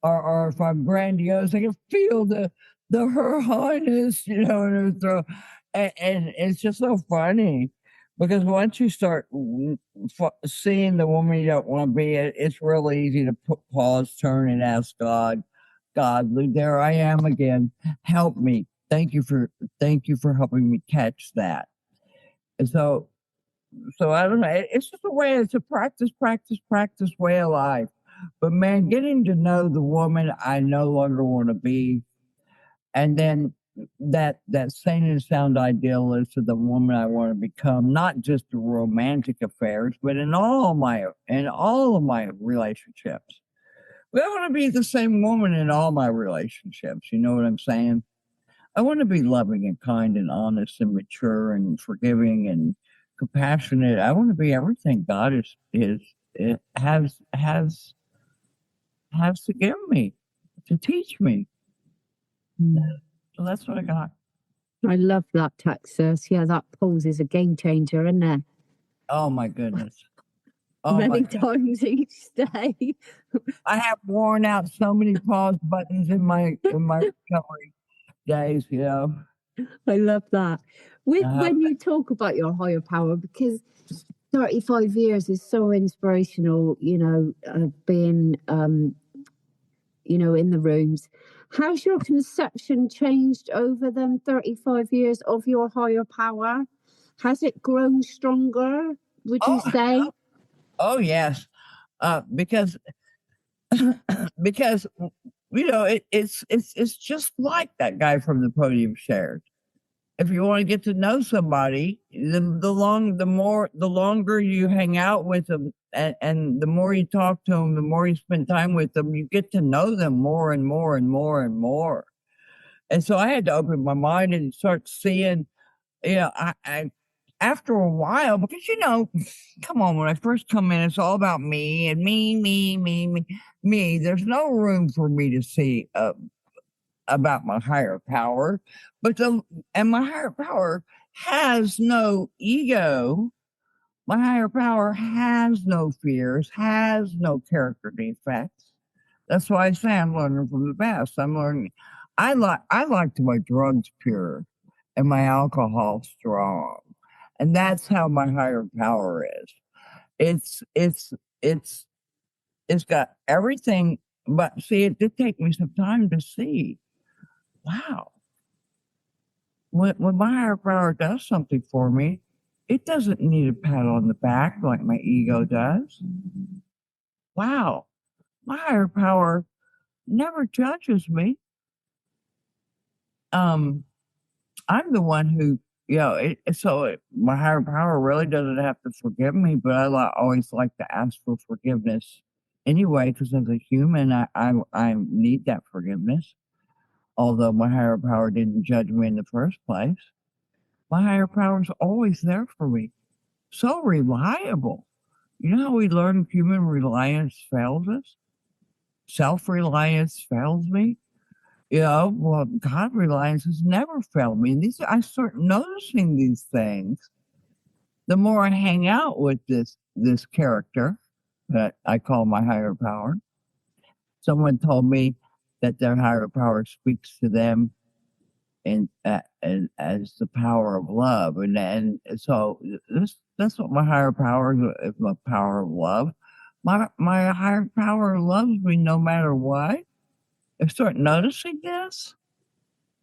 or if I'm grandiose, I can feel the her highness, in her throat. And it's just so funny because once you start seeing the woman you don't want to be, it's really easy to pause, turn, and ask God, there I am again. Help me. Thank you for helping me catch that. And so I don't know. It's just a way. It's a practice way of life. But man, getting to know the woman I no longer want to be, and then that sane and sound idealist of the woman I want to become, not just the romantic affairs, but in all of my relationships. I want to be the same woman in all my relationships. You know what I'm saying? I want to be loving and kind and honest and mature and forgiving and compassionate. I want to be everything God has to give me, to teach me. So that's what I got. I love that, Texas. Yeah, that pose is a game changer, isn't it? Oh my goodness. Oh, many times each day. I have worn out so many pause buttons in my recovery days, I love that. When you talk about your higher power, because 35 years is so inspirational, being, in the rooms. How's your conception changed over them 35 years of your higher power? Has it grown stronger, would you say? Oh, yes. Because it's just like that guy from the podium shared. If you want to get to know somebody, the longer you hang out with them, and the more you talk to them, the more you spend time with them, you get to know them more and more and more and more. And so I had to open my mind and start seeing, I after a while, because come on, when I first come in, it's all about me and me. There's no room for me to see about my higher power, and my higher power has no ego. My higher power has no fears, has no character defects. That's why I say I'm learning from the best. I'm learning. I like my drugs pure and my alcohol strong, and that's how my higher power is. It's got everything, but see, it did take me some time to see. Wow. When my higher power does something for me, it doesn't need a pat on the back like my ego does. Wow. My higher power never judges me. I'm the one who, my higher power really doesn't have to forgive me, but I always like to ask for forgiveness anyway, because as a human, I need that forgiveness. Although my higher power didn't judge me in the first place, my higher power is always there for me. So reliable. You know how we learn human reliance fails us? Self-reliance fails me. Well, God reliance has never failed me. And I start noticing these things. the more I hang out with this character that I call my higher power. Someone told me that their higher power speaks to them and as the power of love, and so that's what my higher power is, my power of love. My higher power loves me no matter what. I start noticing this.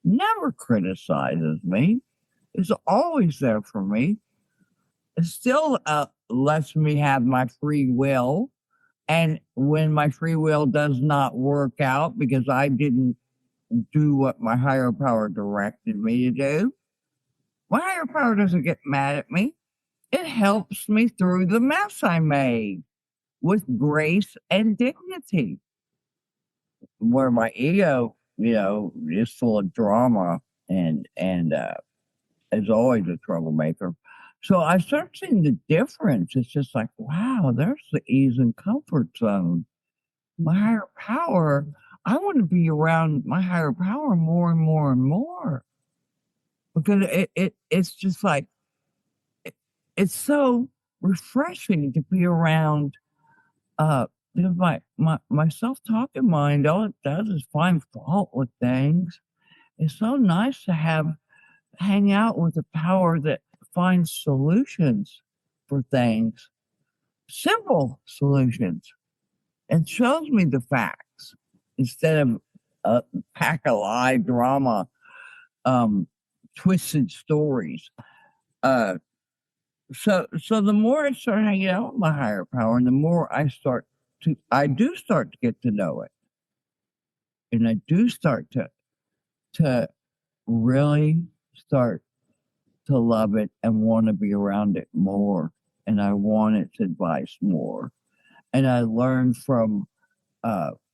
Never criticizes me. Is always there for me. It still lets me have my free will. And when my free will does not work out because I didn't do what my higher power directed me to do, my higher power doesn't get mad at me. It helps me through the mess I made with grace and dignity. Where my ego, is full of drama and is always a troublemaker. So I start seeing the difference. It's just like, wow, there's the ease and comfort zone. My higher power, I want to be around my higher power more and more and more. Because it's just like, it's so refreshing to be around because my self-talking mind, all it does is find fault with things. It's so nice to hang out with a power that finds solutions for things, simple solutions, and shows me the facts instead of a pack of lie drama, twisted stories. So the more I start hanging out with my higher power, and the more I do start to get to know it, and I do start to really start to love it and want to be around it more, and I want its advice more, and I learn from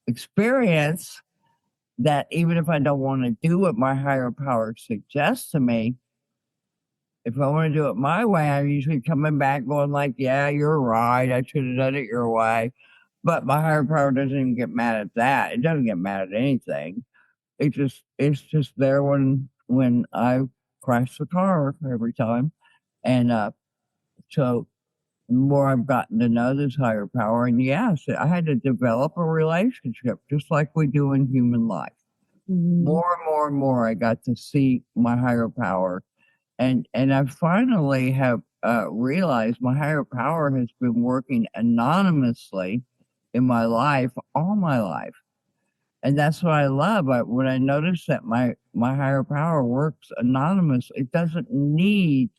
experience that even if I don't want to do what my higher power suggests to me, if I want to do it my way, I'm usually coming back going like, yeah, you're right. I should have done it your way. But my higher power doesn't even get mad at that. It doesn't get mad at anything. It's just there when I crash the car every time. And so the more I've gotten to know this higher power, and yes, I had to develop a relationship just like we do in human life. More and more and more I got to see my higher power. And I finally have realized my higher power has been working anonymously in my life all my life. And that's what I love. When I notice that my higher power works anonymous, it doesn't need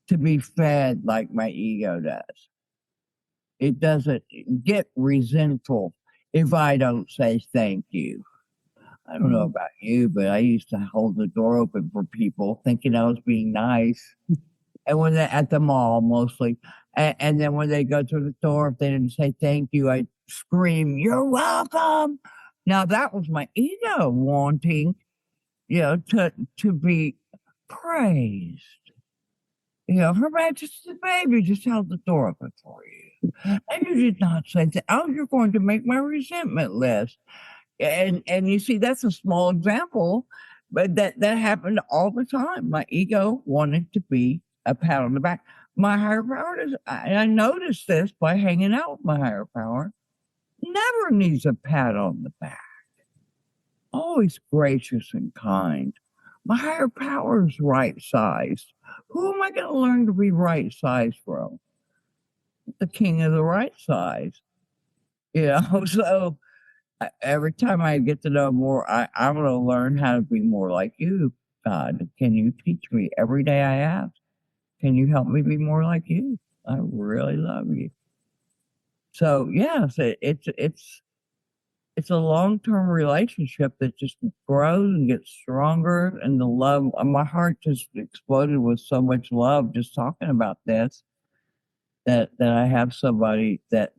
to be fed like my ego does. It doesn't get resentful if I don't say thank you. I don't know about you, but I used to hold the door open for people thinking I was being nice. And when they're at the mall mostly, and then when they go through the door, if they didn't say thank you, I scream, "You're welcome." Now that was my ego wanting, to be praised. Her Majesty the baby just held the door open for you. And you did not say that. Oh, you're going to make my resentment list. And you see, that's a small example, but that happened all the time. My ego wanted to be a pat on the back. My higher power I noticed this by hanging out with my higher power, never needs a pat on the back. Always gracious and kind. My higher power is right-sized. Who am I going to learn to be right-sized from? The king of the right size. So every time I get to know more, I'm going to learn how to be more like you, God. Can you teach me every day I ask? Can you help me be more like you? I really love you. So yes, it's a long-term relationship that just grows and gets stronger, and the love. My heart just exploded with so much love just talking about this. That I have somebody that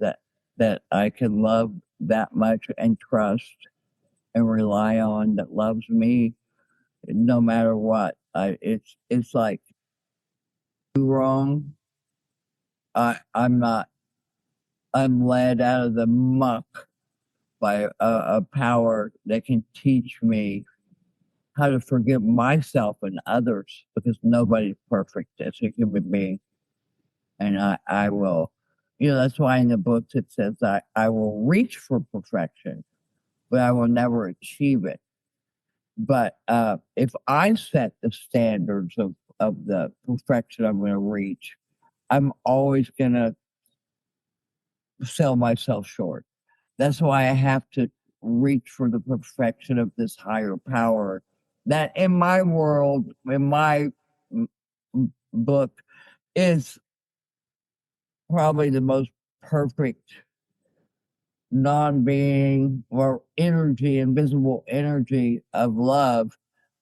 I can love that much and trust and rely on, that loves me no matter what. It's like wrong. I'm not. I'm led out of the muck by a power that can teach me how to forgive myself and others, because nobody's perfect as a human being. And I will, that's why in the books it says I will reach for perfection, but I will never achieve it. But if I set the standards of the perfection I'm going to reach, I'm always going to sell myself short. That's why I have to reach for the perfection of this higher power that in my world, in my book, is probably the most perfect non-being or energy, invisible energy of love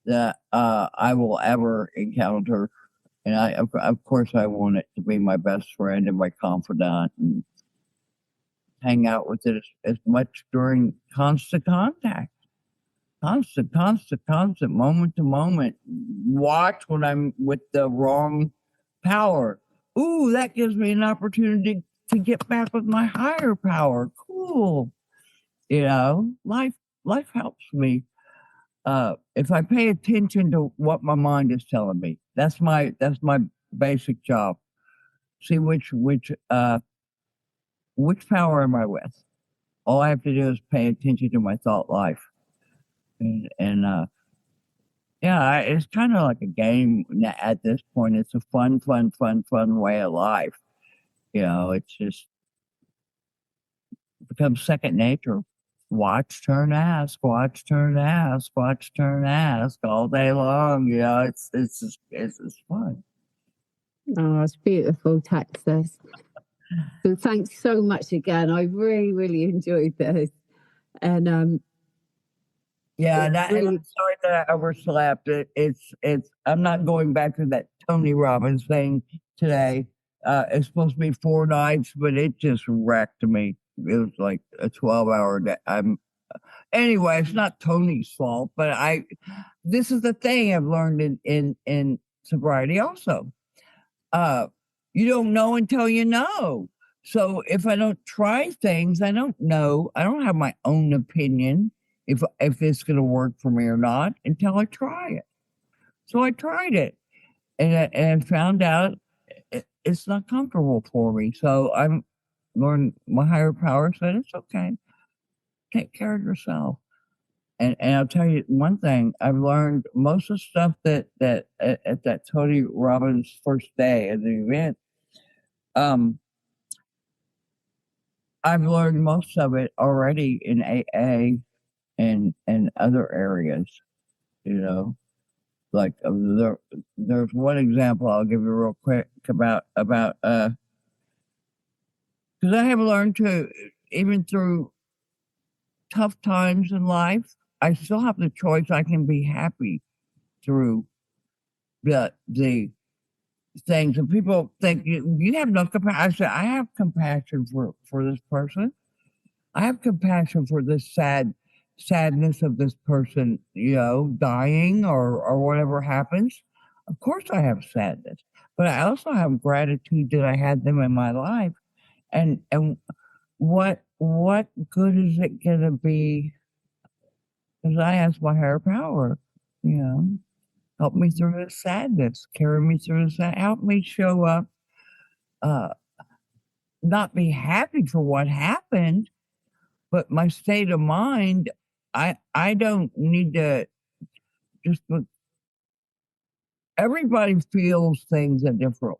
that I will ever encounter. And of course, I want it to be my best friend and my confidant and hang out with it as much during constant contact. Constant, moment to moment. Watch when I'm with the wrong power. Ooh, that gives me an opportunity to get back with my higher power. Cool. Life helps me. If I pay attention to what my mind is telling me, that's my basic job. See which power am I with? All I have to do is pay attention to my thought life. And yeah, it's kind of like a game at this point. It's a fun way of life. It's just becomes second nature. Watch, turn, ask, watch, turn, ask, watch, turn, ask all day long. It's just fun. Oh, it's beautiful, Texas. So thanks so much again. I really enjoyed this. And yeah, and I'm sorry that I overslept. It's I'm not going back to that Tony Robbins thing today. It's supposed to be 4 nights, but it just wrecked me. It was like a 12-hour day. Anyway, it's not Tony's fault, but this is the thing I've learned in sobriety also. You don't know until you know. So if I don't try things, I don't know. I don't have my own opinion if it's going to work for me or not until I try it. So I tried it and found out it's not comfortable for me. So I'm learning. My higher power said it's okay. Take care of yourself. And I'll tell you one thing, I've learned most of the stuff that at that Tony Robbins first day of the event, I've learned most of it already in AA and other areas, like there's one example I'll give you real quick about because I have learned to, even through tough times in life, I still have the choice. I can be happy through the things, and people think you have no compassion. I said I have compassion for this person. I have compassion for this sadness of this person, dying or whatever happens. Of course, I have sadness, but I also have gratitude that I had them in my life. And what good is it gonna be? Because I ask my higher power, help me through this sadness, carry me through this, help me show up, not be happy for what happened, but my state of mind, I don't need to just everybody feels things a different,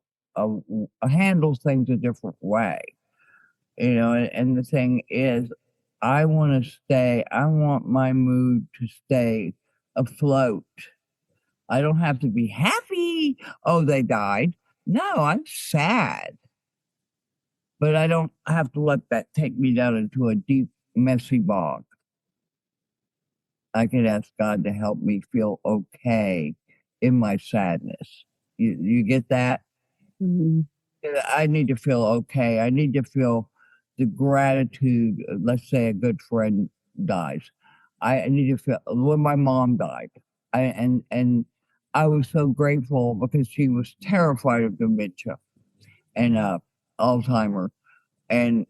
handles things a different way, and the thing is, I want my mood to stay afloat. I don't have to be happy. Oh, they died. No, I'm sad. But I don't have to let that take me down into a deep, messy bog. I can ask God to help me feel okay in my sadness. You get that? mm-hmm. I need to feel okay. I need to feel the gratitude. Let's say a good friend dies. I need to feel when my mom died. And I was so grateful because she was terrified of dementia and Alzheimer. And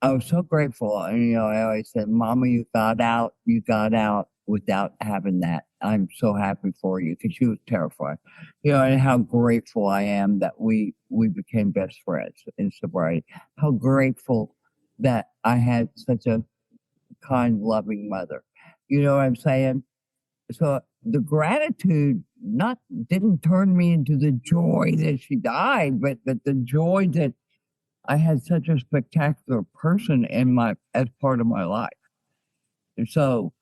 I was so grateful. And, I always said, Mama, you got out without having that. I'm so happy for you, because she was terrified. And how grateful I am that we became best friends in sobriety. How grateful that I had such a kind, loving mother. You know what I'm saying? So the gratitude didn't turn me into the joy that she died, but the joy that I had such a spectacular person as part of my life. And so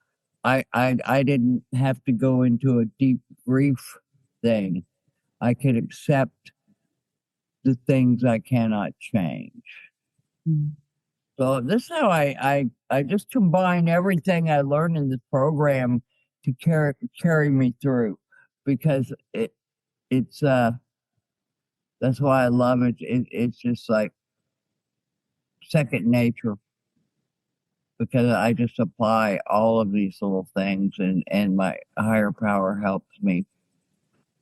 I didn't have to go into a deep grief thing. I could accept the things I cannot change. Mm. So this is how I just combine everything I learned in this program to carry me through, because it's that's why I love it. It's just like second nature, because I just apply all of these little things, and my higher power helps me.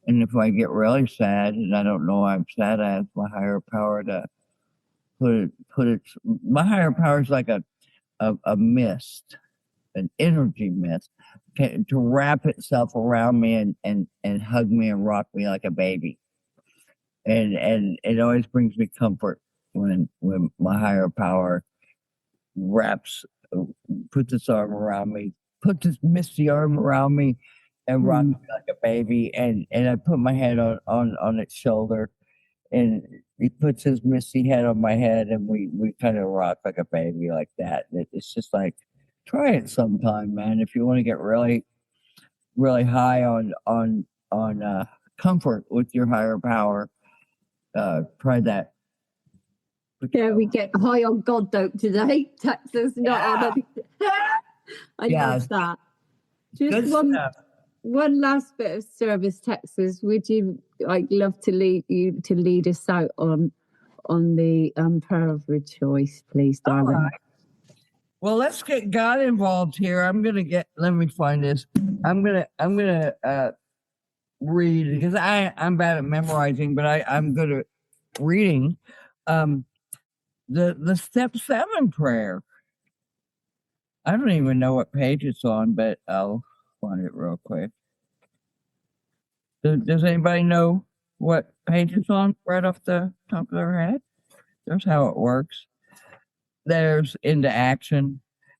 And if I get really sad and I don't know I'm sad, I ask my higher power to put it. My higher power is like a mist, an energy mist, to wrap itself around me and hug me and rock me like a baby. And it always brings me comfort when my higher power puts its arm around me, put this misty arm around me and rock me like a baby. And I put my head on its shoulder, and he puts his misty head on my head, and we kind of rock like a baby like that. It's just like, try it sometime, man. If you want to get really, really high on comfort with your higher power, try that. Yeah, we get high on God dope today. Texas, not on it. I love that. Just one last bit of service, Texas. Would you love to lead us out on the prayer of rejoice, please, darling? All right. Well, let's get God involved here. Let me find this. I'm gonna read, because I'm bad at memorizing, but I'm good at reading. The step 7 prayer. I don't even know what page it's on, but I'll find it real quick. Does anybody know what page it's on right off the top of their head? There's how it works. There's into action.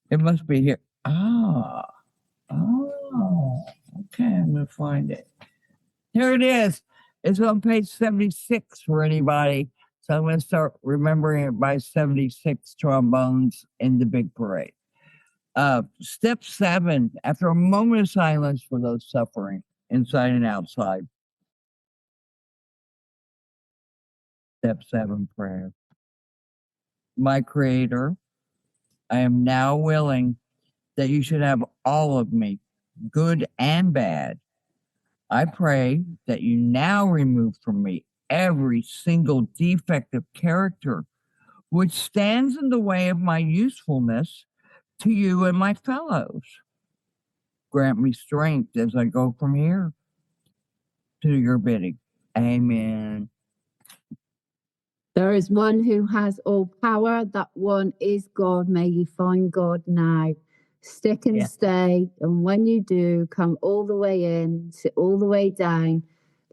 It must be here. Oh, okay, I'm gonna find it. Here it is. It's on page 76 for anybody. So I'm going to start remembering it by 76 trombones in the big parade. Step 7, after a moment of silence for those suffering inside and outside. Step 7 prayer. My Creator, I am now willing that you should have all of me, good and bad. I pray that you now remove from me every single defect of character which stands in the way of my usefulness to you and my fellows. Grant me strength as I go from here to your bidding. Amen. There is one who has all power. That one is God. May you find God now. Stick and stay. And when you do, come all the way in, sit all the way down.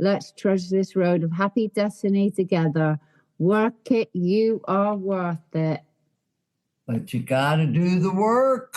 Let's trudge this road of happy destiny together. Work it. You are worth it. But you got to do the work.